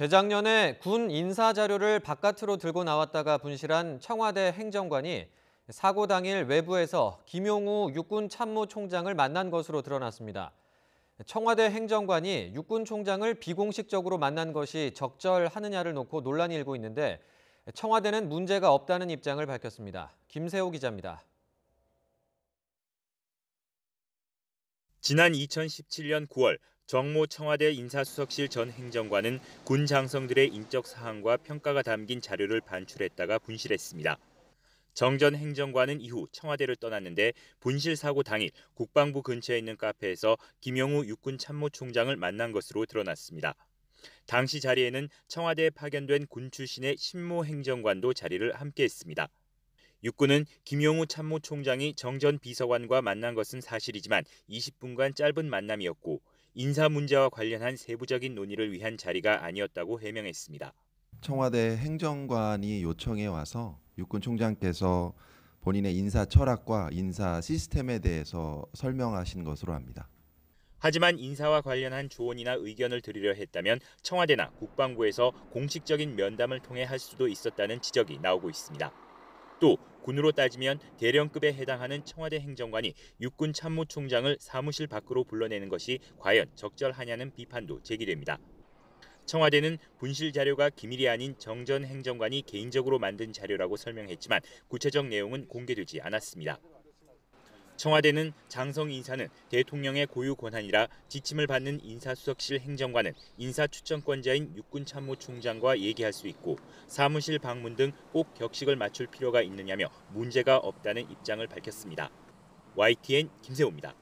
재작년에 군 인사 자료를 바깥으로 들고 나왔다가 분실한 청와대 행정관이 사고 당일 외부에서 김용우 육군 참모총장을 만난 것으로 드러났습니다. 청와대 행정관이 육군 총장을 비공식적으로 만난 것이 적절하느냐를 놓고 논란이 일고 있는데 청와대는 문제가 없다는 입장을 밝혔습니다. 김세호 기자입니다. 지난 2017년 9월 정모 청와대 인사수석실 전 행정관은 군 장성들의 인적 사항과 평가가 담긴 자료를 반출했다가 분실했습니다. 정 전 행정관은 이후 청와대를 떠났는데 분실 사고 당일 국방부 근처에 있는 카페에서 김용우 육군 참모총장을 만난 것으로 드러났습니다. 당시 자리에는 청와대에 파견된 군 출신의 신모 행정관도 자리를 함께했습니다. 육군은 김용우 참모총장이 정 전 비서관과 만난 것은 사실이지만 20분간 짧은 만남이었고 인사 문제와 관련한 세부적인 논의를 위한 자리가 아니었다고 해명했습니다. 청와대 행정관이 요청해 와서 육군 총장께서 본인의 인사 철학과 인사 시스템에 대해서 설명하신 것으로 압니다. 하지만 인사와 관련한 조언이나 의견을 드리려 했다면 청와대나 국방부에서 공식적인 면담을 통해 할 수도 있었다는 지적이 나오고 있습니다. 또 군으로 따지면 대령급에 해당하는 청와대 행정관이 육군 참모총장을 사무실 밖으로 불러내는 것이 과연 적절하냐는 비판도 제기됩니다. 청와대는 분실 자료가 기밀이 아닌 정 전 행정관이 개인적으로 만든 자료라고 설명했지만 구체적 내용은 공개되지 않았습니다. 청와대는 장성 인사는 대통령의 고유 권한이라 지침을 받는 인사수석실 행정관은 인사추천권자인 육군참모총장과 얘기할 수 있고 사무실 방문 등 꼭 격식을 맞출 필요가 있느냐며 문제가 없다는 입장을 밝혔습니다. YTN 김세호입니다.